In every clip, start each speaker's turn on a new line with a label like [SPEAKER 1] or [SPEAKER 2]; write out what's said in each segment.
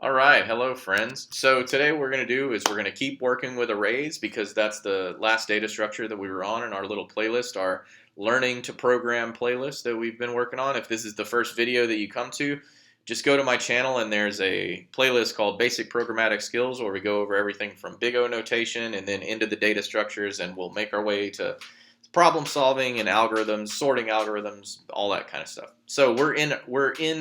[SPEAKER 1] All right, hello friends. So today we're going to do is we're going to keep working with arrays because that's the last data structure that we were on in our little playlist, our learning to program playlist that we've been working on. If this is the first video that you come to, just go to my channel and there's a playlist called Basic Programmatic Skills where we go over everything from big O notation and then into the data structures, and we'll make our way to problem solving and algorithms, sorting algorithms, all that kind of stuff. So we're in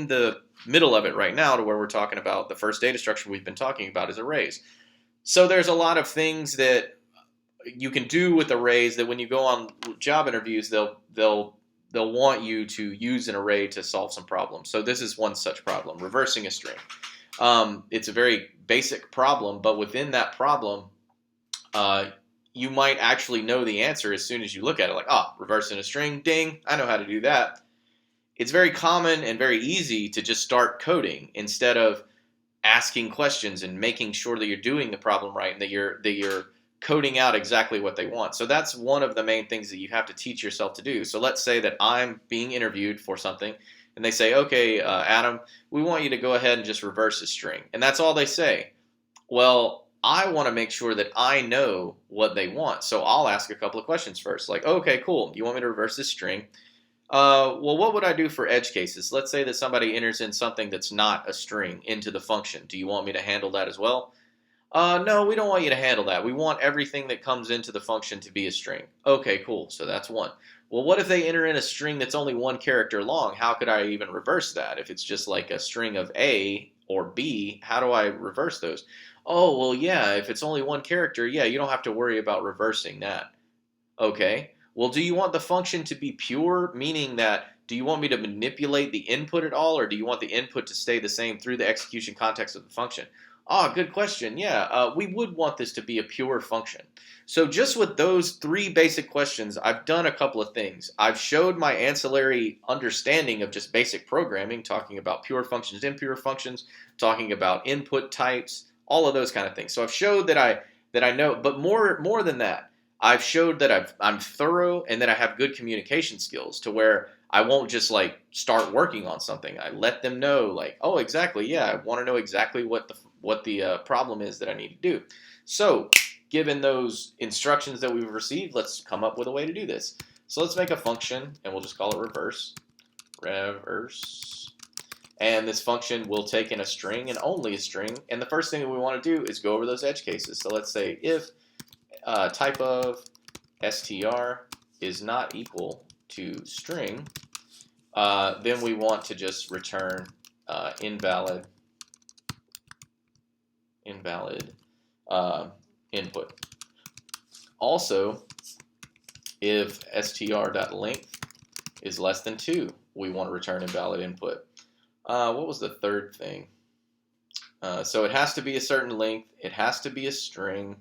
[SPEAKER 1] the middle of it right now to where we're talking about the first data structure we've been talking about is arrays. So there's a lot of things that you can do with arrays that when you go on job interviews, they'll want you to use an array to solve some problems. So this is one such problem, reversing a string. It's a very basic problem, but within that problem, you might actually know the answer as soon as you look at it, like, reversing a string, ding, I know how to do that. It's very common and very easy to just start coding instead of asking questions and making sure that you're doing the problem right and that you're coding out exactly what they want. So that's one of the main things that you have to teach yourself to do. So let's say that I'm being interviewed for something and they say, okay, Adam, we want you to go ahead and just reverse a string. And that's all they say. Well, I want to make sure that I know what they want. So I'll ask a couple of questions first, like, okay, cool, you want me to reverse this string? Well, what would I do for edge cases? Let's say that somebody enters in something that's not a string into the function. Do you want me to handle that as well? No, we don't want you to handle that. We want everything that comes into the function to be a string. Okay, cool, so that's one. Well, what if they enter in a string that's only one character long? How could I even reverse that? If it's just like a string of A or B, how do I reverse those? Oh, well, yeah, if it's only one character, yeah, you don't have to worry about reversing that. Okay. Well, do you want the function to be pure, meaning that do you want me to manipulate the input at all, or do you want the input to stay the same through the execution context of the function? Good question. Yeah, we would want this to be a pure function. So just with those three basic questions, I've done a couple of things. I've showed my ancillary understanding of just basic programming, talking about pure functions, impure functions, talking about input types, all of those kind of things. So I've showed that I know, but more than that, I've showed that I'm thorough and that I have good communication skills to where I won't just like start working on something. I let them know, like, oh, exactly, yeah, I want to know exactly what the problem is that I need to do. So, given those instructions that we've received, let's come up with a way to do this. So let's make a function, and we'll just call it reverse. And this function will take in a string and only a string. And the first thing that we want to do is go over those edge cases. So let's say if type of str is not equal to string, then we want to just return invalid input. Also, if str.length is less than 2, we want to return invalid input. What was the third thing? So it has to be a certain length, it has to be a string,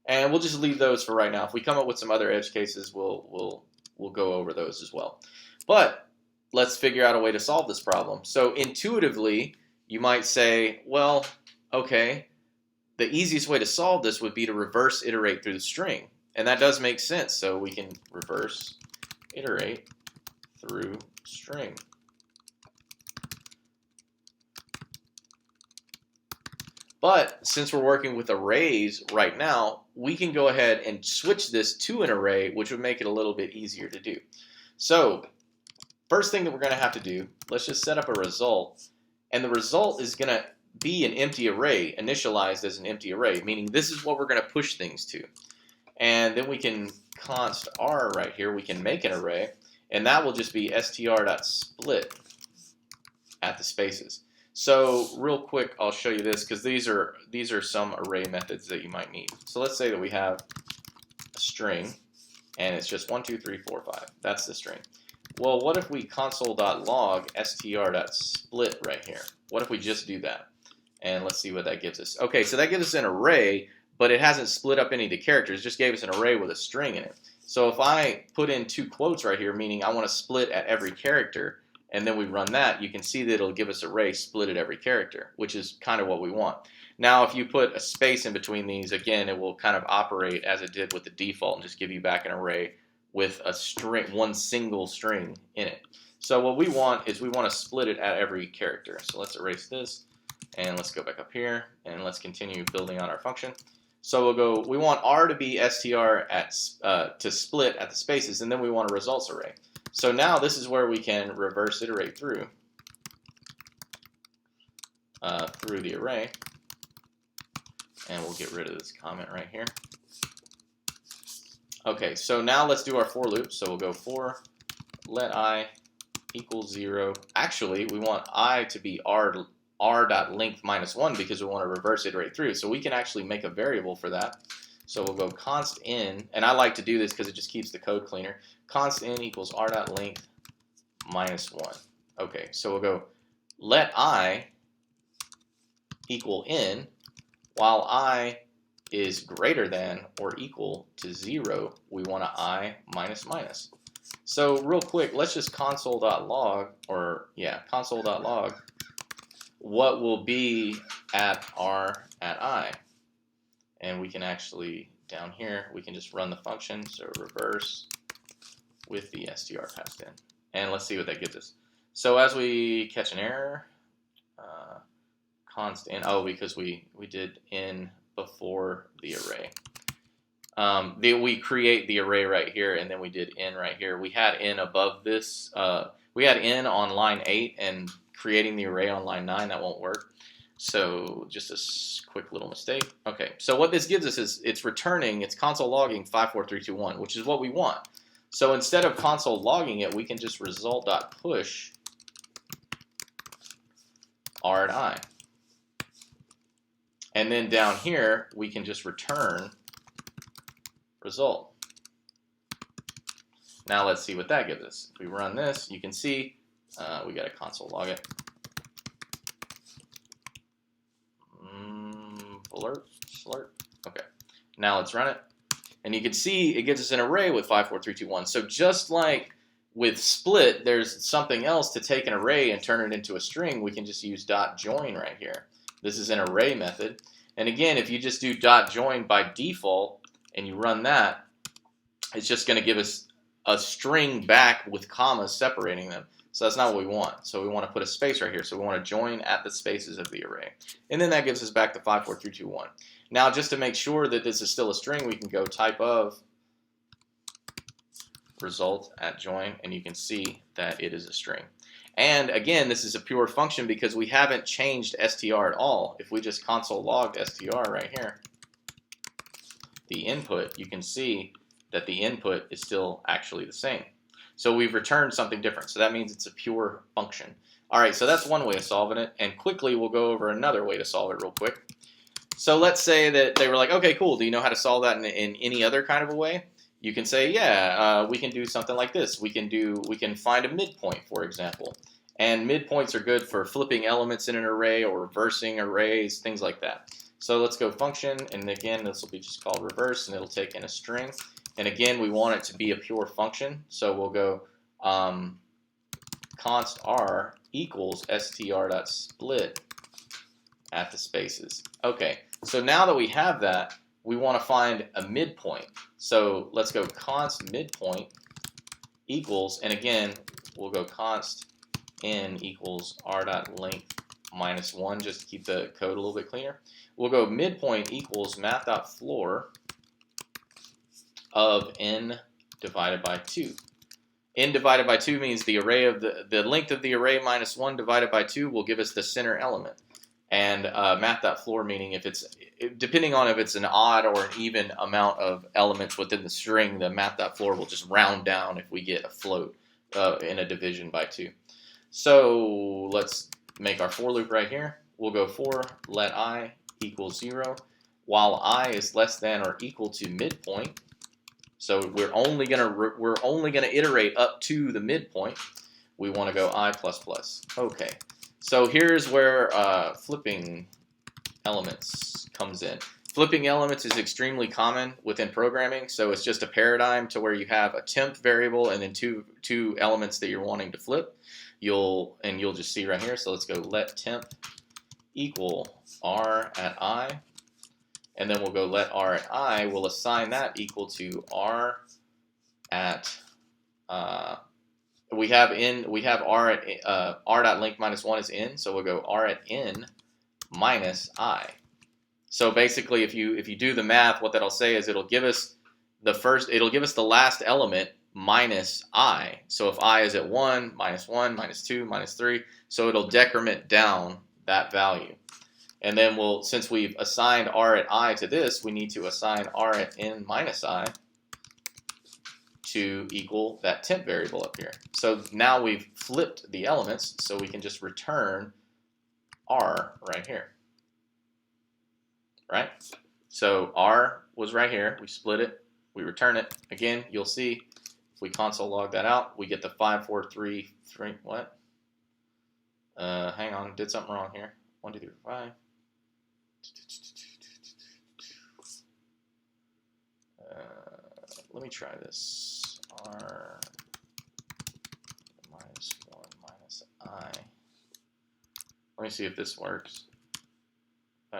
[SPEAKER 1] and we'll just leave those for right now. If we come up with some other edge cases, we'll go over those as well. But let's figure out a way to solve this problem. So intuitively, you might say, well, okay, the easiest way to solve this would be to reverse iterate through the string. And that does make sense. So we can reverse iterate through string. But since we're working with arrays right now, we can go ahead and switch this to an array, which would make it a little bit easier to do. So first thing that we're going to have to do, let's just set up a result. And the result is going to be an empty array, initialized as an empty array, meaning this is what we're going to push things to. And then we can const r right here, we can make an array, and that will just be str.split at the spaces. So real quick, I'll show you this because these are some array methods that you might need. So let's say that we have a string, and it's just 1, 2, 3, 4, 5. That's the string. Well, what if we console.log str.split right here? What if we just do that? And let's see what that gives us. Okay, so that gives us an array, but it hasn't split up any of the characters. It just gave us an array with a string in it. So if I put in 2 quotes right here, meaning I want to split at every character, and then we run that, you can see that it'll give us an array split at every character, which is kind of what we want. Now, if you put a space in between these, again, it will kind of operate as it did with the default and just give you back an array with a string, one single string in it. So what we want is we want to split it at every character. So let's erase this. And let's go back up here and let's continue building on our function. So we'll go, we want R to be str at to split at the spaces, and then we want a results array. So now this is where we can reverse iterate through the array, and we'll get rid of this comment right here. Okay, so now let's do our for loop. So we'll go for let I equals 0. Actually, we want I to be r.length minus 1 because we want to reverse iterate through. So we can actually make a variable for that. So we'll go const in, and I like to do this because it just keeps the code cleaner. Const in equals r.length minus 1. Okay, so we'll go let I equal in while I is greater than or equal to 0. We want a I minus minus. So real quick, let's just console.log, or yeah, console.log what will be at r at I. And we can actually, down here, we can just run the function, so reverse with the str passed in. And let's see what that gives us. So as we catch an error, const in, oh, because we did in before the array. We create the array right here, and then we did in right here. We had in above this. We had in on line 8, and creating the array on line 9, that won't work. So just a quick little mistake. Okay, so what this gives us is it's returning, it's console logging 54321, which is what we want. So instead of console logging it, we can just result.push r at I. And then down here, we can just return result. Now let's see what that gives us. If we run this, you can see we got to console log it. Alert, slurp. Okay. Now let's run it. And you can see it gives us an array with 54321. So just like with split, there's something else to take an array and turn it into a string. We can just use .join right here. This is an array method. And again, if you just do .join by default and you run that, it's just going to give us a string back with commas separating them. So that's not what we want. So we want to put a space right here. So we want to join at the spaces of the array. And then that gives us back the 54321. Now, just to make sure that this is still a string, we can go type of result at join, and you can see that it is a string. And again, this is a pure function because we haven't changed str at all. If we just console logged str right here, the input, you can see that the input is still actually the same. So we've returned something different. So that means it's a pure function. All right, so that's one way of solving it. And quickly, we'll go over another way to solve it real quick. So let's say that they were like, okay, cool. Do you know how to solve that in any other kind of a way? You can say, yeah, we can do something like this. We can find a midpoint, for example. And midpoints are good for flipping elements in an array or reversing arrays, things like that. So let's go function, and again, this will be just called reverse, and it'll take in a string. And again, we want it to be a pure function, so we'll go const r equals str.split at the spaces. Okay, so now that we have that, we want to find a midpoint. So let's go const midpoint equals, and again, we'll go const in equals r.length minus 1, just to keep the code a little bit cleaner. We'll go midpoint equals math.floor of n divided by 2. N divided by 2 means the array of the length of the array minus 1 divided by 2 will give us the center element. And math.floor meaning if it's, depending on if it's an odd or an even amount of elements within the string, the math.floor will just round down if we get a float in a division by 2. So let's make our for loop right here. We'll go for let I equals 0 while I is less than or equal to midpoint. So we're only gonna iterate up to the midpoint. We want to go I++. Okay. So here's where flipping elements comes in. Flipping elements is extremely common within programming. So it's just a paradigm to where you have a temp variable and then two elements that you're wanting to flip. You'll just see right here. So let's go let temp equal r at I. And then we'll go let r at I. We'll assign that equal to r at we have r at r.length minus 1 is n, so we'll go r at n minus I. So basically, if you do the math, what that'll say is it'll give us the last element minus I. So if I is at 1, minus 2, minus 3, so it'll decrement down that value. And then since we've assigned r at I to this, we need to assign r at n minus I to equal that temp variable up here. So now we've flipped the elements, so we can just return r right here. Right? So r was right here, we split it, we return it. Again, you'll see if we console log that out, we get the 5433, what? Hang on, did something wrong here. 1, 2, 3, 4, 5. Let me try this. R minus 1 minus I. Let me see if this works.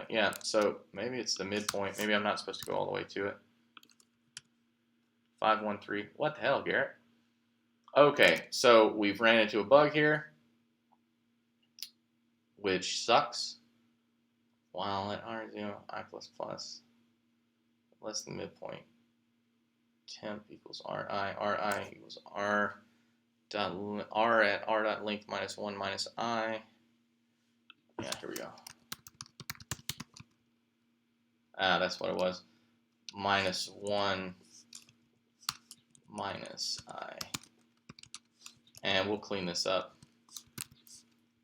[SPEAKER 1] Yeah, so maybe it's the midpoint. Maybe I'm not supposed to go all the way to it. 513. What the hell, Garrett? Okay, so we've ran into a bug here, which sucks. While at R0, I++, less than midpoint, temp equals Ri equals R at R dot length minus 1 minus I. Yeah, here we go. That's what it was. Minus 1 minus I. And we'll clean this up.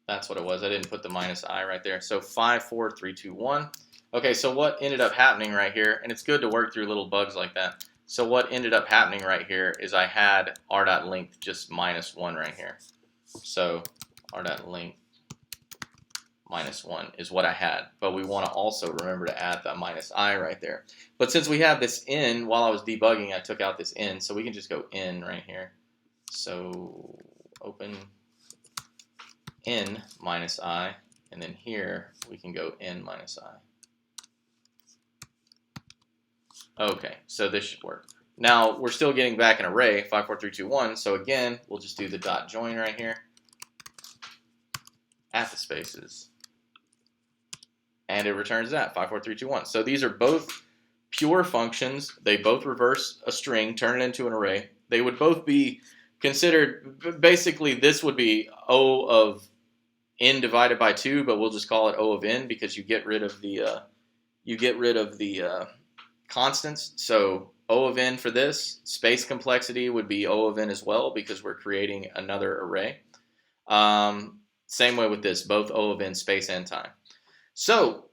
[SPEAKER 1] That's what it was. I didn't put the minus I right there. So 5, 4, 3, 2, 1. Okay, so what ended up happening right here, and it's good to work through little bugs like that. So what ended up happening right here is I had r.length just minus 1 right here. So r.length minus 1 is what I had. But we want to also remember to add the minus I right there. But since we have this in, while I was debugging, I took out this in, so we can just go in right here. So open n minus I, and then here we can go n minus I. Okay, so this should work. Now we're still getting back an array, 5, 4, 3, 2, 1, so again, we'll just do the dot join right here at the spaces. And it returns that, 5, 4, 3, 2, 1. So these are both pure functions. They both reverse a string, turn it into an array. They would both be considered, basically this would be O of n divided by 2, but we'll just call it O of n because you get rid of the constants. So O of n for this, space complexity would be O of n as well because we're creating another array. Same way with this, both O of n, space and time. So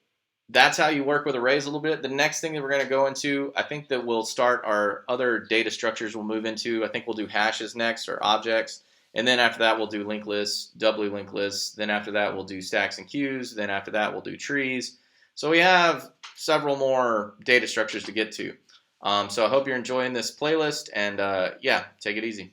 [SPEAKER 1] that's how you work with arrays a little bit. The next thing that we're going to go into, I think that we'll start our other data structures we'll move into. I think we'll do hashes next, or objects. And then after that, we'll do linked lists, doubly linked lists. Then after that, we'll do stacks and queues. Then after that, we'll do trees. So we have several more data structures to get to. So I hope you're enjoying this playlist. And yeah, take it easy.